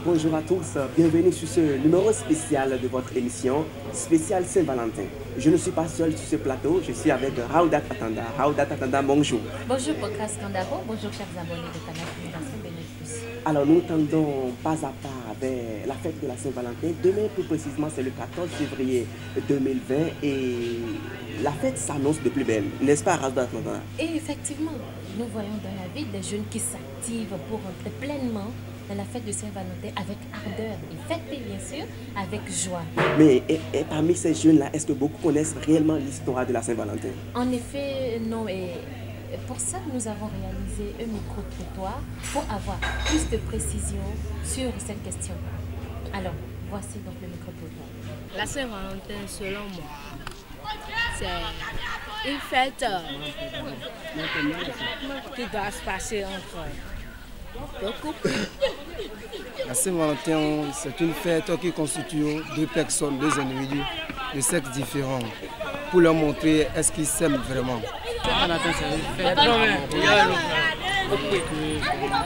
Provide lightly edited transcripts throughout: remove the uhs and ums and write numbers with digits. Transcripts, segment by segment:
bonjour à tous, bienvenue sur ce numéro spécial de votre émission, spéciale Saint-Valentin. Je ne suis pas seul sur ce plateau, je suis avec Raouda Tatanda. Raouda Tatanda, bonjour. Bonjour Pocras Kandabo, bonjour chers abonnés de Canal Fondation Bénéfice. Alors nous tendons pas à pas avec la fête de la Saint-Valentin. Demain, plus précisément, c'est le 14 février 2020 et la fête s'annonce de plus belle, n'est-ce pas Raouda Tatanda? Et effectivement, nous voyons dans la ville des jeunes qui s'activent pour entrer pleinement dans la fête de Saint-Valentin avec ardeur et fêter bien sûr avec joie. Mais et parmi ces jeunes-là, est-ce que beaucoup connaissent réellement l'histoire de la Saint-Valentin? En effet, non. Et pour ça, nous avons réalisé un micro-trottoir pour avoir plus de précision sur cette question. Alors, voici donc le micro-trottoir. La Saint-Valentin, selon moi, c'est une fête qui doit se passer entre deux couples. La Saint-Valentin, c'est une fête qui constitue deux personnes, deux individus de sexes différents pour leur montrer est-ce qu'ils s'aiment vraiment. Saint-Valentin, c'est une fête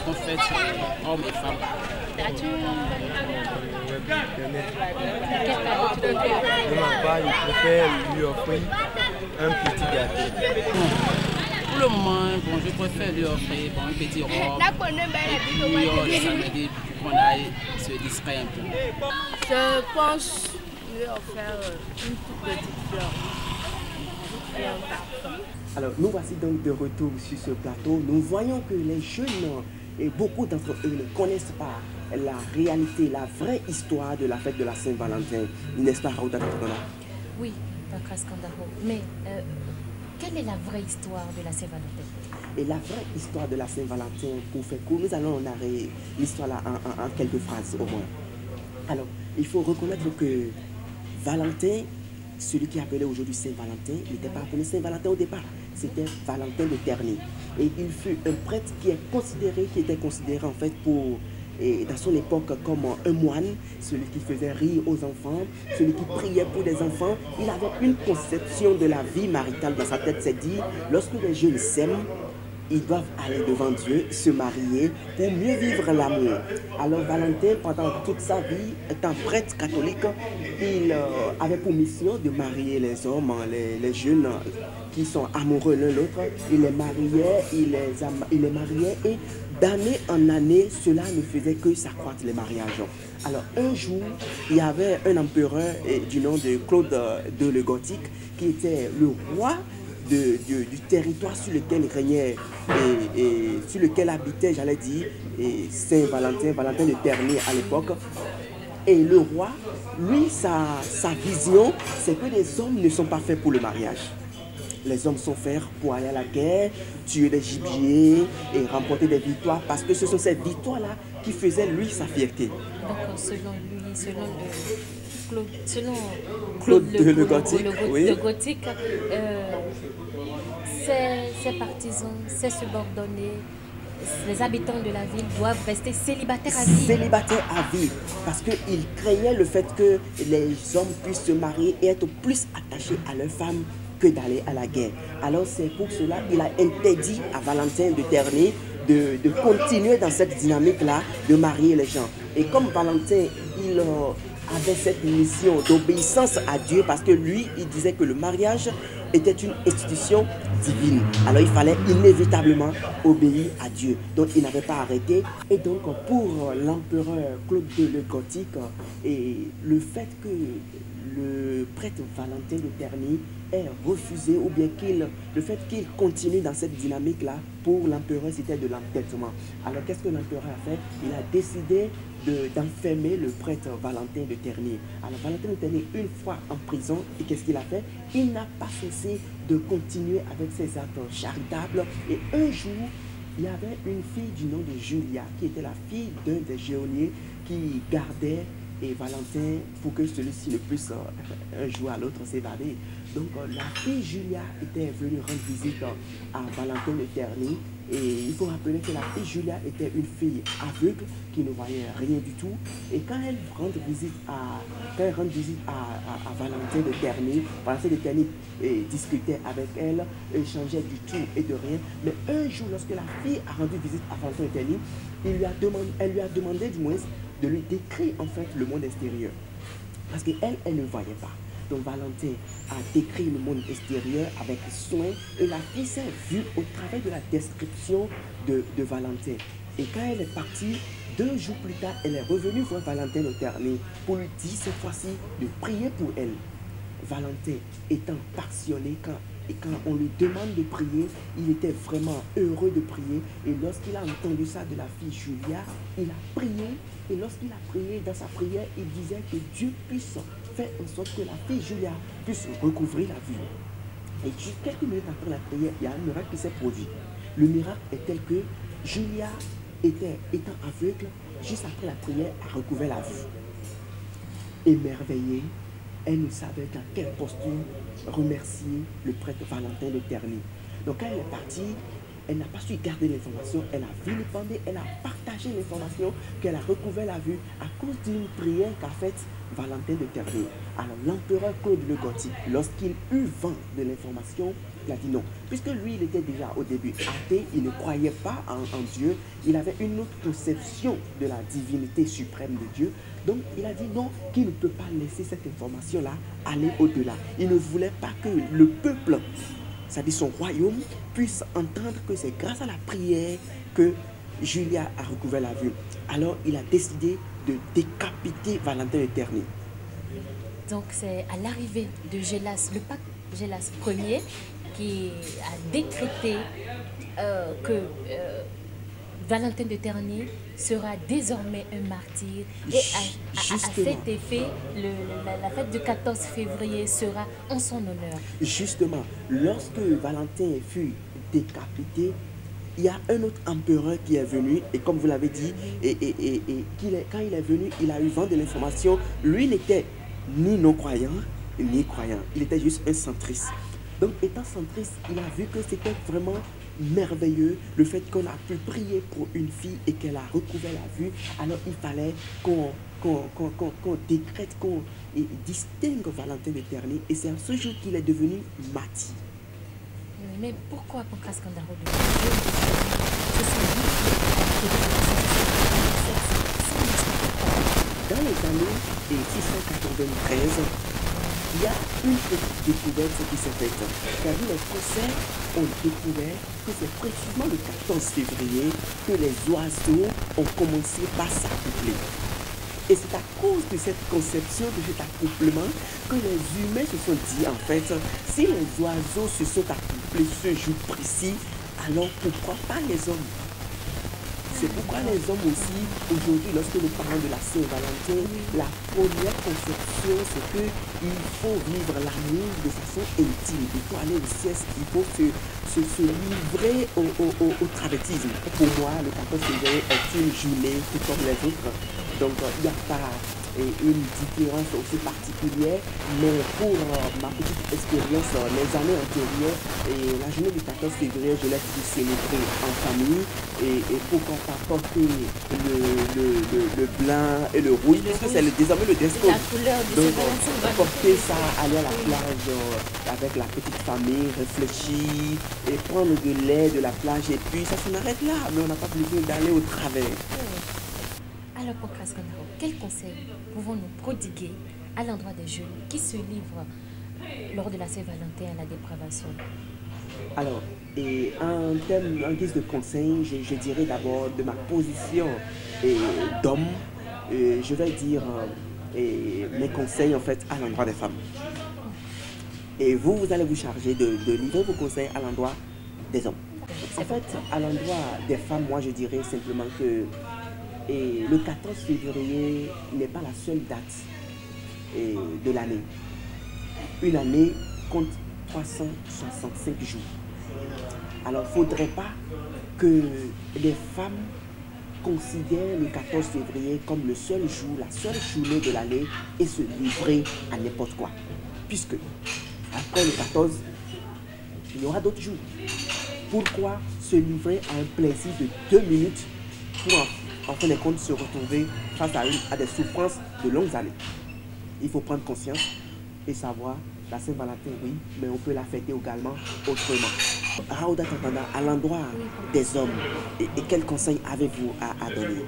qu'on fête hommes et femmes. De ma part, je préfère lui offrir un petit gâteau. Pour le moment, bon, je préfère lui offrir un petit robe et puis samedi pour qu'on aille se distraire un peu. Je pense lui offrir une toute petite fleur. Alors, nous voici donc de retour sur ce plateau. Nous voyons que les jeunes, et beaucoup d'entre eux ne connaissent pas la réalité, la vraie histoire de la fête de la Saint-Valentin. N'est-ce pas, Raouda Tatanda? Oui, Pocras Kandabo. Mais quelle est la vraie histoire de la Saint-Valentin? Et la vraie histoire de la Saint-Valentin, pour faire court, nous allons narrer l'histoire là en quelques phrases au moins. Alors, il faut reconnaître que Valentin, celui qui appelait aujourd'hui Saint-Valentin, il n'était pas appelé Saint-Valentin au départ, c'était Valentin de Terni. Et il fut un prêtre qui était considéré en fait dans son époque comme un moine, celui qui faisait rire aux enfants, celui qui priait pour des enfants. Il avait une conception de la vie maritale dans sa tête, c'est dire, lorsque les jeunes s'aiment, ils doivent aller devant Dieu, se marier pour mieux vivre l'amour. Alors Valentin, pendant toute sa vie, étant prêtre catholique, il avait pour mission de marier les hommes, les jeunes qui sont amoureux l'un l'autre. Il les mariait et d'année en année, cela ne faisait que s'accroître les mariages. Alors un jour, il y avait un empereur du nom de Claude II le Gothique qui était le roi du territoire sur lequel régnait et sur lequel habitait, j'allais dire, Saint-Valentin, Valentin de Terni à l'époque. Et le roi, lui, sa vision, c'est que les hommes ne sont pas faits pour le mariage. Les hommes sont faits pour aller à la guerre, tuer des gibiers et remporter des victoires parce que ce sont ces victoires-là qui faisaient lui sa fierté. Donc selon lui, selon Claude le Gothique, oui. le Gothique, ses partisans, ses subordonnés, les habitants de la ville doivent rester célibataires à vie. Célibataires à vie, parce qu'il craignait le fait que les hommes puissent se marier et être plus attachés à leurs femmes que d'aller à la guerre. Alors c'est pour cela qu'il a interdit à Valentin de Terni de continuer dans cette dynamique-là, de marier les gens. Et comme Valentin, il avait cette mission d'obéissance à Dieu, parce que lui, il disait que le mariage était une institution divine. Alors il fallait inévitablement obéir à Dieu. Donc il n'avait pas arrêté. Et donc pour l'empereur Claude II le Gothique, et le fait que le prêtre Valentin de Terni ait refusé, ou bien le fait qu'il continue dans cette dynamique-là, pour l'empereur, c'était de l'entêtement. Alors qu'est-ce que l'empereur a fait? Il a décidé d'enfermer le prêtre Valentin de Terni. Alors Valentin de Terni, une fois en prison, et qu'est-ce qu'il a fait? Il n'a pas cessé de continuer avec ses actes charitables. Et un jour, il y avait une fille du nom de Julia, qui était la fille d'un des geôliers qui gardait et Valentin pour que celui-ci ne puisse un jour à l'autre s'évader. Donc la fille Julia était venue rendre visite à Valentin de Terni. Et il faut rappeler que la fille Julia était une fille aveugle qui ne voyait rien du tout. Et quand elle rend visite à Valentin de Terni, Valentin de Terni discutait avec elle, échangeait du tout et de rien. Mais un jour, lorsque la fille a rendu visite à Valentin de Terni, elle lui a demandé du moins de lui décrire en fait le monde extérieur. Parce qu'elle, elle ne voyait pas. Donc Valentin a décrit le monde extérieur avec soin et la fille s'est vue au travers de la description de Valentin. Et quand elle est partie, 2 jours plus tard, elle est revenue voir Valentin au Terni pour lui dire cette fois-ci de prier pour elle. Valentin étant passionné, quand on lui demande de prier, il était vraiment heureux de prier. Et lorsqu'il a entendu ça de la fille Julia, il a prié. Et lorsqu'il a prié, dans sa prière, il disait que Dieu puisse faire en sorte que la fille Julia puisse recouvrir la vue. Et juste quelques minutes après la prière, il y a un miracle qui s'est produit. Le miracle est tel que Julia, étant aveugle, juste après la prière, a recouvert la vue. Émerveillée, elle ne savait dans quelle posture remercier le prêtre Valentin de Terni. Donc quand elle est partie, elle n'a pas su garder l'information, elle a vilipendé, elle a partagé l'information qu'elle a recouvert la vue à cause d'une prière qu'a faite Valentin de Terni. Alors l'empereur Claude le Gothique, lorsqu'il eut vent de l'information, il a dit non. Puisque lui, il était déjà au début athée, il ne croyait pas en Dieu, il avait une autre conception de la divinité suprême de Dieu. Donc il a dit non, qu'il ne peut pas laisser cette information-là aller au-delà. Il ne voulait pas que le peuple, c'est-à-dire son royaume, puisse entendre que c'est grâce à la prière que Julia a recouvert la vue. Alors il a décidé de décapiter Valentin de Terni. Donc c'est à l'arrivée de Gélas, le pape Gélas Ier, qui a décrété que Valentin de Terni sera désormais un martyr. Et à cet effet, la fête du 14 février sera en son honneur. Justement, lorsque Valentin fut décapité, il y a un autre empereur qui est venu, et comme vous l'avez dit, quand il est venu, il a eu vent de l'information. Lui n'était ni non-croyant, ni croyant. Il était juste un centriste. Donc, étant centriste, il a vu que c'était vraiment merveilleux le fait qu'on a pu prier pour une fille et qu'elle a recouvert la vue. Alors, il fallait qu'on décrète, qu'on distingue Valentin de Terni. Et c'est à ce jour qu'il est devenu martyr. Mais pourquoi Pancras Candarot de Dans les années 693, il y a une petite découverte qui s'est faite. Car les Français ont découvert que c'est précisément le 14 février que les oiseaux ont commencé par s'accoupler. Et c'est à cause de cette conception, de cet accouplement, que les humains se sont dit, en fait, si les oiseaux se sont accouplés ce jour précis, alors pourquoi pas les hommes? C'est pourquoi les hommes aussi, aujourd'hui, lorsque nous parlons de la Saint-Valentin, la première conception, c'est qu'il faut vivre l'amour de façon intime. Il faut aller au sieste, il faut se livrer au travestisme. Pour moi, le 14 février est une journée tout comme les autres. Donc, il n'y a pas une différence aussi particulière, mais pour ma petite expérience, les années antérieures, et la journée du 14 février, je l'ai pu célébrer en famille, et pourquoi pas porter le blanc et le rouge, puisque c'est désormais le dress code. Donc, porter ça, aller à la plage avec la petite famille, réfléchir, et prendre de l'air de la plage, et puis ça s'en arrête là, mais on n'a pas besoin d'aller au travers. Alors, Pancras Candarot, quels conseils pouvons-nous prodiguer à l'endroit des jeunes qui se livrent lors de la Saint-Valentin à la dépravation? Alors, en guise de conseil, je dirais d'abord de ma position d'homme, je vais dire mes conseils en fait à l'endroit des femmes. Et vous allez vous charger de livrer vos conseils à l'endroit des hommes. En fait, à l'endroit des femmes, moi je dirais simplement que le 14 février n'est pas la seule date de l'année. Une année compte 365 jours. Alors, il ne faudrait pas que les femmes considèrent le 14 février comme le seul jour, la seule journée de l'année et se livrer à n'importe quoi. Puisque, après le 14, il y aura d'autres jours. Pourquoi se livrer à un plaisir de 2 minutes pour en fin de compte se retrouver face à des souffrances de longues années? Il faut prendre conscience et savoir, la Saint-Valentin, oui, mais on peut la fêter également autrement. Raouda Tantanda, à l'endroit des hommes, et quels conseils avez-vous à donner?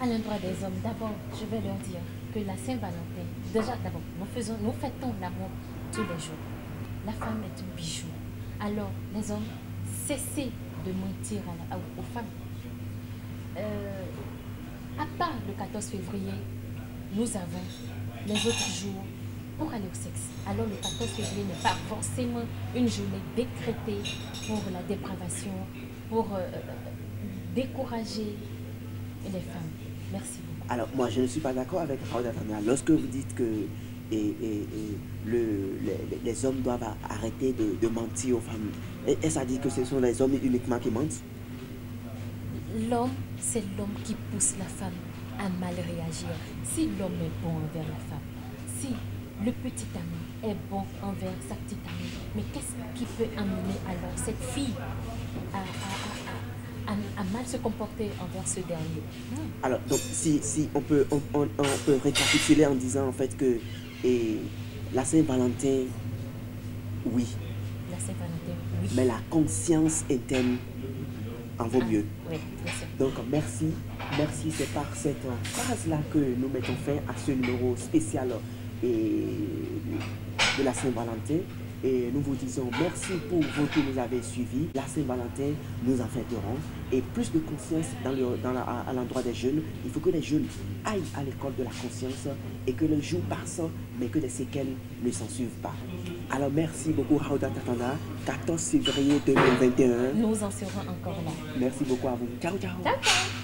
à l'endroit des hommes, d'abord, je vais leur dire que la Saint-Valentin, déjà, d'abord, nous fêtons l'amour tous les jours. La femme est un bijou. Alors, les hommes, cessez de mentir aux femmes. À part le 14 février, nous avons les autres jours pour aller au sexe. Alors, le 14 février n'est pas forcément une journée décrétée pour la dépravation, pour décourager les femmes. Merci beaucoup. Alors, moi, je ne suis pas d'accord avec Raouda Tanda. Lorsque vous dites que les hommes doivent arrêter de mentir aux femmes, est-ce à dire que ce sont les hommes uniquement qui mentent? L'homme, c'est l'homme qui pousse la femme à mal réagir. Si l'homme est bon envers la femme, si le petit ami est bon envers sa petite amie, mais qu'est-ce qui peut amener alors cette fille à mal se comporter envers ce dernier? Alors, donc, si on peut récapituler en disant en fait que la Saint-Valentin, oui. La Saint-Valentin, oui. Mais la conscience interne en vaut mieux. Oui, bien sûr. Donc, merci. Merci, c'est par cette phrase-là que nous mettons fin à ce numéro spécial de la Saint-Valentin. Et nous vous disons merci pour vous qui nous avez suivis. La Saint-Valentin, nous en fêterons. Et plus de conscience à l'endroit des jeunes. Il faut que les jeunes aillent à l'école de la conscience et que le jour passe, mais que les séquelles ne s'en suivent pas. Alors merci beaucoup Raouda Tanda. 14 février 2021. Nous en serons encore là. Merci beaucoup à vous. Ciao, ciao. Ciao, ciao.